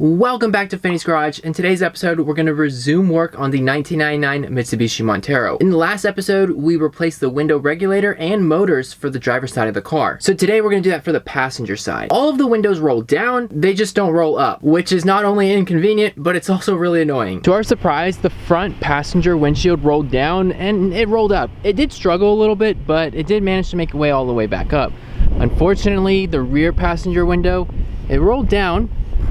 Welcome back to Phinys Garage. In today's episode, we're going to resume work on the 1999 Mitsubishi Montero. In the last episode, we replaced the window regulator and motors for the driver's side of the car. So today we're going to do that for the passenger side. All of the windows roll down, they just don't roll up, which is not only inconvenient, but it's also really annoying. To our surprise, the front passenger windshield rolled down and it rolled up. It did struggle a little bit, but it did manage to make its way all the way back up. Unfortunately, the rear passenger window, it rolled down,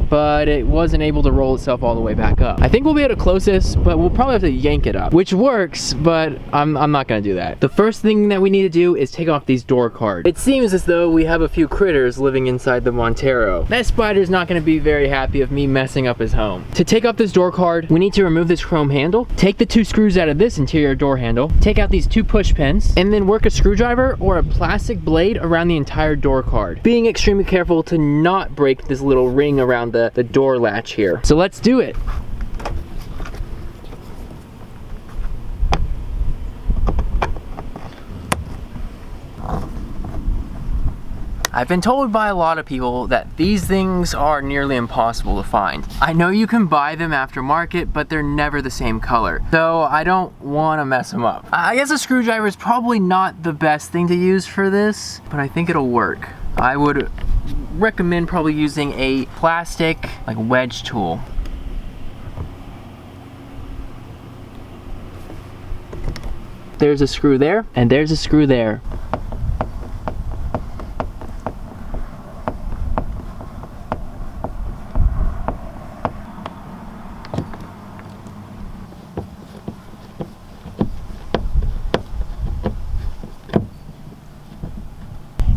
but it wasn't able to roll itself all the way back up. I think we'll be able to close this, but we'll probably have to yank it up, which works, but I'm not gonna do that. The first thing that we need to do is take off these door cards. It seems as though we have a few critters living inside the Montero. That spider's not gonna be very happy of me messing up his home. To take off this door card, we need to remove this chrome handle, take the two screws out of this interior door handle, take out these two push pins, and then work a screwdriver or a plastic blade around the entire door card, being extremely careful to not break this little ring around the door latch here. So let's do it. I've been told by a lot of people that these things are nearly impossible to find. I know you can buy them aftermarket, but they're never the same color. So I don't want to mess them up. I guess a screwdriver is probably not the best thing to use for this, but I think it'll work. I would recommend probably using a plastic like wedge tool. There's a screw there, and there's a screw there.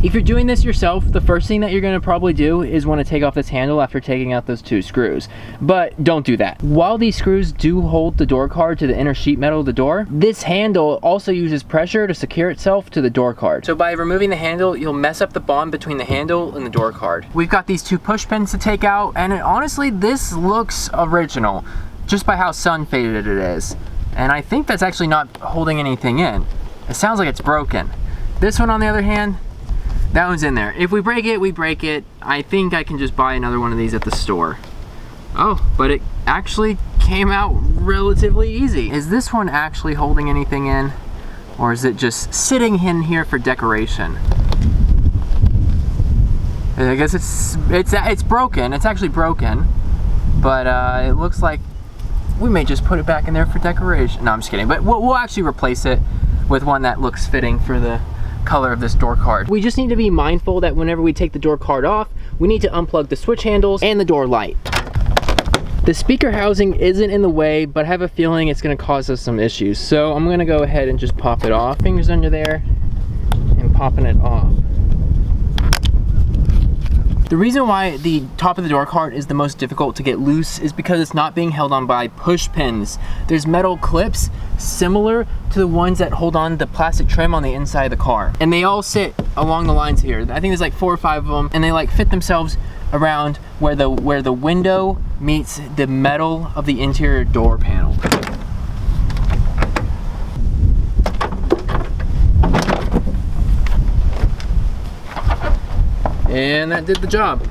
If you're doing this yourself, the first thing that you're going to probably do is want to take off this handle after taking out those two screws. But don't do that. While these screws do hold the door card to the inner sheet metal of the door, this handle also uses pressure to secure itself to the door card. So by removing the handle, you'll mess up the bond between the handle and the door card. We've got these two push pins to take out, and honestly, this looks original just by how sun faded it is. And I think that's actually not holding anything in. It sounds like it's broken. This one, on the other hand, that one's in there. If we break it, we break it. I think I can just buy another one of these at the store. Oh, but it actually came out relatively easy. Is this one actually holding anything in? Or is it just sitting in here for decoration? I guess it's broken. It's actually broken. But it looks like we may just put it back in there for decoration. No, I'm just kidding. But we'll actually replace it with one that looks fitting for the color of this door card. We just need to be mindful that whenever we take the door card off, we need to unplug the switch handles and the door light. The speaker housing isn't in the way, but I have a feeling it's going to cause us some issues. So I'm going to go ahead and just pop it off. Fingers under there and popping it off. The reason why the top of the door card is the most difficult to get loose is because it's not being held on by push pins. There's metal clips similar to the ones that hold on the plastic trim on the inside of the car. And they all sit along the lines here. I think there's like 4 or 5 of them, and they like fit themselves around where the window meets the metal of the interior door panel. And that did the job.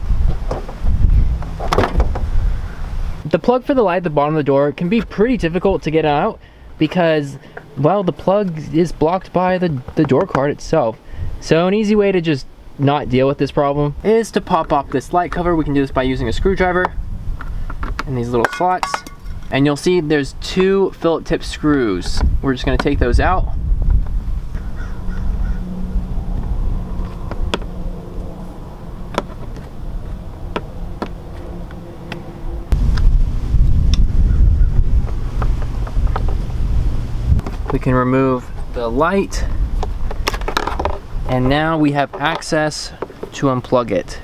The plug for the light at the bottom of the door can be pretty difficult to get out because, well, the plug is blocked by the door card itself. So an easy way to just not deal with this problem is to pop off this light cover. We can do this by using a screwdriver and these little slots. And you'll see there's 2 Phillips tip screws. We're just gonna take those out. We can remove the light, and now we have access to unplug it.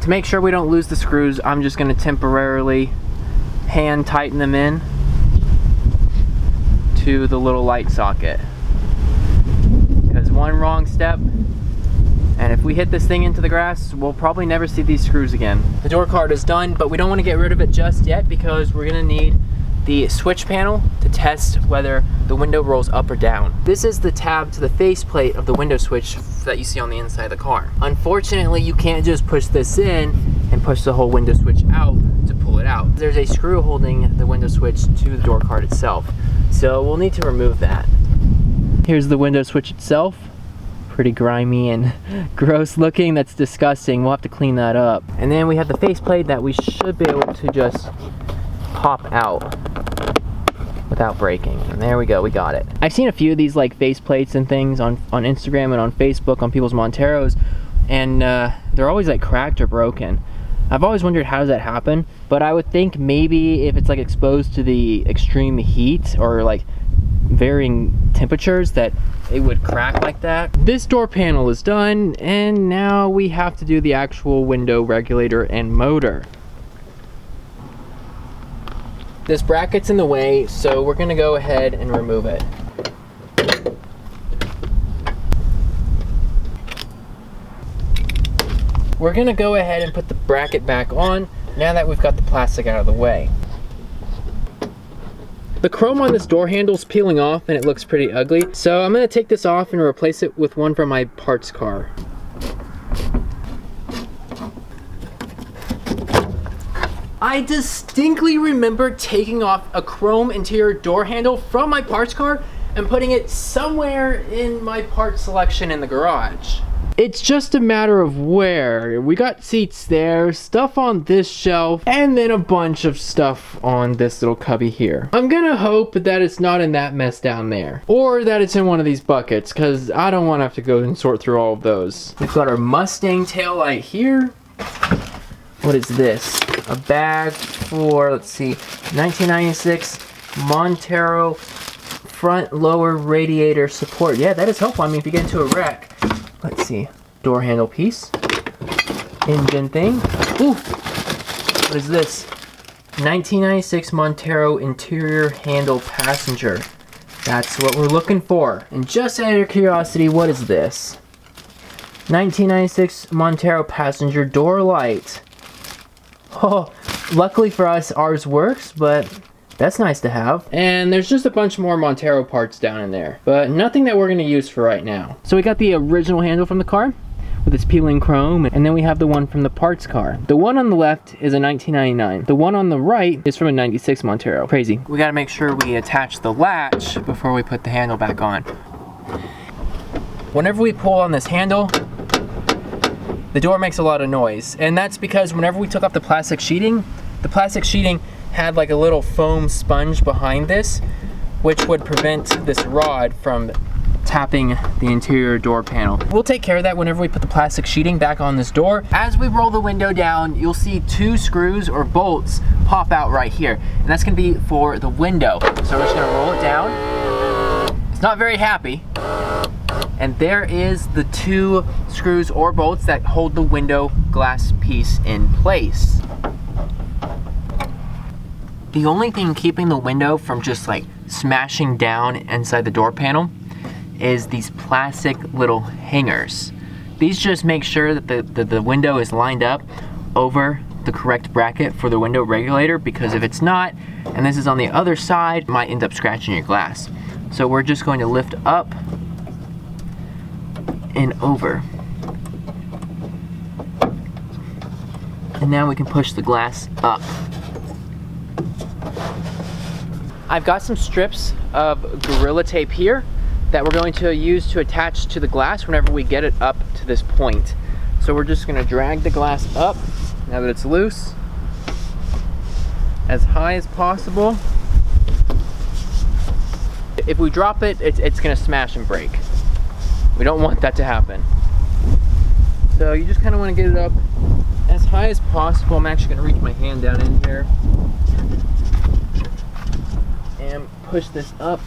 To make sure we don't lose the screws, I'm just going to temporarily hand tighten them in to the little light socket. Because one wrong step, and if we hit this thing into the grass, we'll probably never see these screws again. The door card is done, but we don't want to get rid of it just yet because we're going to need the switch panel to test whether the window rolls up or down. This is the tab to the faceplate of the window switch that you see on the inside of the car. Unfortunately, you can't just push this in and push the whole window switch out to pull it out. There's a screw holding the window switch to the door card itself, so we'll need to remove that. Here's the window switch itself. Pretty grimy and gross looking. That's disgusting. We'll have to clean that up. And then we have the faceplate that we should be able to just pop out without breaking. And there we go, we got it. I've seen a few of these like faceplates and things on Instagram and on Facebook on people's Monteros, and they're always like cracked or broken. I've always wondered, how does that happen? But I would think maybe if it's like exposed to the extreme heat or like varying temperatures, that it would crack like that. This door panel is done, and now we have to do the actual window regulator and motor. This bracket's in the way, so we're gonna go ahead and remove it. We're gonna go ahead and put the bracket back on now that we've got the plastic out of the way. The chrome on this door handle is peeling off and it looks pretty ugly, so I'm gonna take this off and replace it with one from my parts car. I distinctly remember taking off a chrome interior door handle from my parts car and putting it somewhere in my parts selection in the garage. It's just a matter of where. We got seats there, stuff on this shelf, and then a bunch of stuff on this little cubby here. I'm gonna hope that it's not in that mess down there, or that it's in one of these buckets, because I don't want to have to go and sort through all of those. We've got our Mustang taillight here. What is this? A bag for, let's see, 1996 Montero front lower radiator support. Yeah, that is helpful. I mean, if you get into a wreck. Let's see, door handle piece, engine thing. Ooh, what is this? 1996 Montero interior handle passenger. That's what we're looking for. And just out of curiosity, what is this? 1996 Montero passenger door light. Oh, luckily for us, ours works, but that's nice to have. And there's just a bunch more Montero parts down in there, but nothing that we're gonna use for right now. So we got the original handle from the car with its peeling chrome, and then we have the one from the parts car. The one on the left is a 1999. The one on the right is from a 96 Montero. Crazy. We gotta make sure we attach the latch before we put the handle back on. Whenever we pull on this handle, the door makes a lot of noise, and that's because whenever we took off the plastic sheeting had like a little foam sponge behind this, which would prevent this rod from tapping the interior door panel. We'll take care of that whenever we put the plastic sheeting back on this door. As we roll the window down, you'll see 2 screws or bolts pop out right here, and that's gonna be for the window. So we're just gonna roll it down. It's not very happy. And there is the 2 screws or bolts that hold the window glass piece in place. The only thing keeping the window from just like smashing down inside the door panel is these plastic little hangers. These just make sure that the window is lined up over the correct bracket for the window regulator, because if it's not, and this is on the other side, it might end up scratching your glass. So we're just going to lift up and over. And now we can push the glass up. I've got some strips of Gorilla Tape here that we're going to use to attach to the glass whenever we get it up to this point. So we're just gonna drag the glass up, now that it's loose, as high as possible. If we drop it, it's gonna smash and break. We don't want that to happen. So you just kind of want to get it up as high as possible. I'm actually going to reach my hand down in here and push this up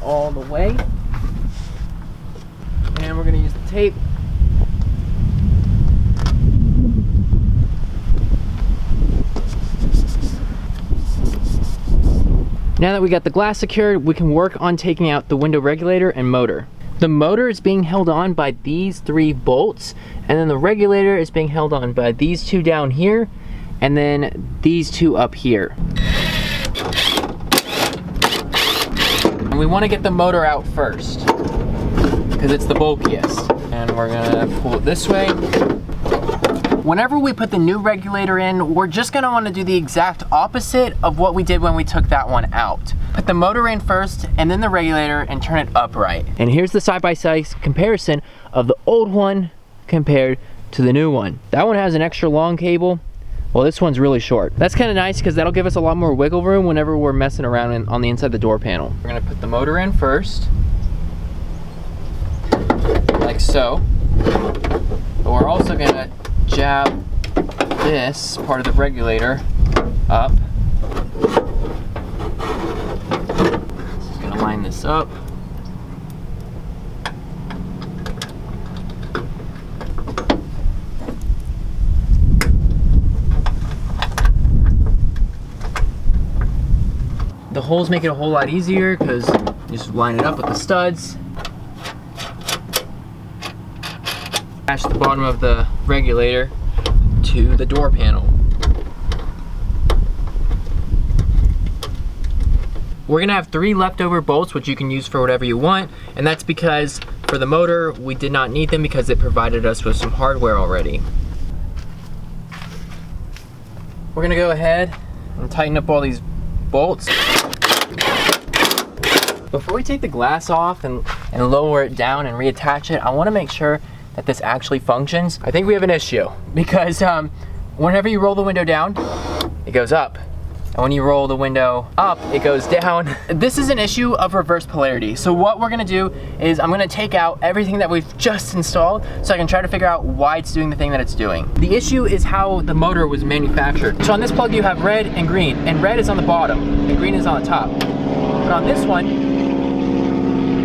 all the way. And we're going to use the tape. Now that we got the glass secured, we can work on taking out the window regulator and motor. The motor is being held on by these 3 bolts, and then the regulator is being held on by these 2 down here, and then these 2 up here. And we want to get the motor out first, because it's the bulkiest. And we're gonna pull it this way. whenever we put the new regulator in, we're just gonna wanna do the exact opposite of what we did when we took that one out. Put the motor in first and then the regulator and turn it upright. And here's the side-by-side comparison of the old one compared to the new one. That one has an extra long cable. Well, this one's really short. That's kind of nice because that'll give us a lot more wiggle room whenever we're messing around on the inside of the door panel. We're gonna put the motor in first, like so. But we're also gonna jab this part of the regulator up. Just gonna line this up. The holes make it a whole lot easier because you just line it up with the studs. Attach the bottom of the regulator to the door panel. We're gonna have 3 leftover bolts, which you can use for whatever you want, and that's because for the motor, we did not need them because it provided us with some hardware already. We're gonna go ahead and tighten up all these bolts. Before we take the glass off and lower it down and reattach it, I wanna make sure that this actually functions. I think we have an issue because whenever you roll the window down, it goes up. And when you roll the window up, it goes down. This is an issue of reverse polarity. So what we're gonna do is I'm gonna take out everything that we've just installed so I can try to figure out why it's doing the thing that it's doing. The issue is how the motor was manufactured. So on this plug you have red and green, and red is on the bottom and green is on the top. But on this one,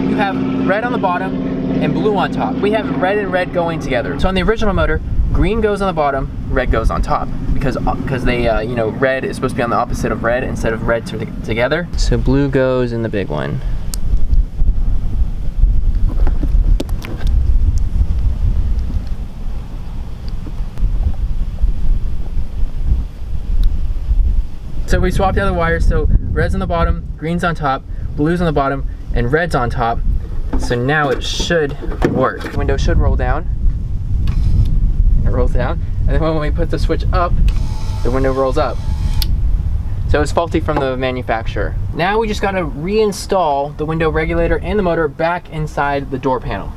you have red on the bottom and blue on top. We have red and red going together. So on the original motor, green goes on the bottom, red goes on top. Because they, you know, red is supposed to be on the opposite of red instead of red together. So blue goes in the big one. So we swapped out the wires, so red's on the bottom, green's on top, blue's on the bottom, and red's on top. So now it should work. The window should roll down. It rolls down. And then when we put the switch up, the window rolls up. So it's faulty from the manufacturer. Now we just gotta reinstall the window regulator and the motor back inside the door panel.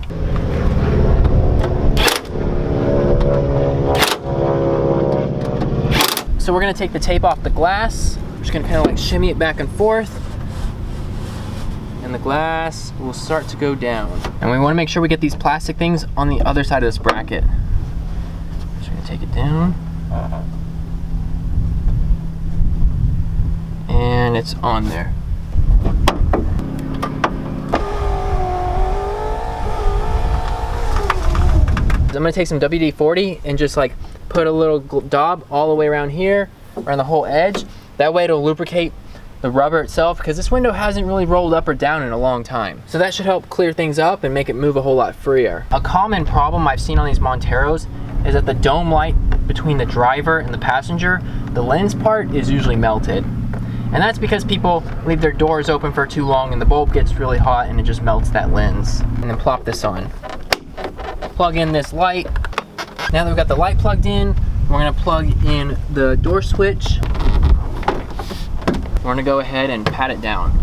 So we're gonna take the tape off the glass. We're just gonna kind of like shimmy it back and forth. And the glass will start to go down. And we wanna make sure we get these plastic things on the other side of this bracket. Just gonna take it down. And it's on there. I'm gonna take some WD-40 and just like put a little daub all the way around here, around the whole edge. That way it'll lubricate the rubber itself, because this window hasn't really rolled up or down in a long time. So that should help clear things up and make it move a whole lot freer. A common problem I've seen on these Monteros is that the dome light between the driver and the passenger, the lens part is usually melted. And that's because people leave their doors open for too long and the bulb gets really hot and it just melts that lens. And then plop this on. Plug in this light. Now that we've got the light plugged in, we're gonna plug in the door switch. We're gonna go ahead and pat it down.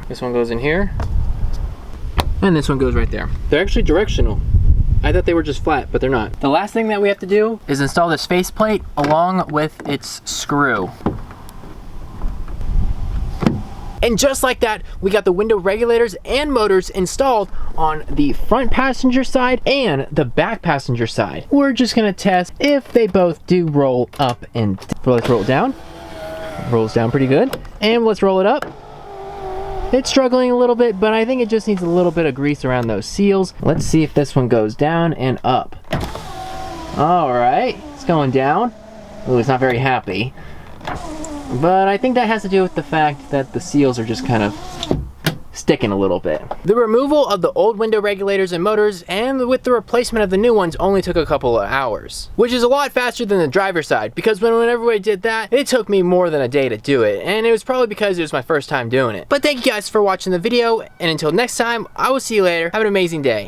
This one goes in here. And this one goes right there. They're actually directional. I thought they were just flat, but they're not. The last thing that we have to do is install this faceplate along with its screw. And just like that, we got the window regulators and motors installed on the front passenger side and the back passenger side. We're just gonna test if they both do roll up and let's roll it down. Rolls down pretty good. And let's roll it up. It's struggling a little bit, but I think it just needs a little bit of grease around those seals. Let's see if this one goes down and up. All right, it's going down. Ooh, it's not very happy. But I think that has to do with the fact that the seals are just kind of sticking a little bit. The removal of the old window regulators and motors and with the replacement of the new ones only took a couple of hours, which is a lot faster than the driver's side, because whenever I did that, it took me more than a day to do it, and it was probably because it was my first time doing it. But thank you guys for watching the video, and until next time, I will see you later. Have an amazing day.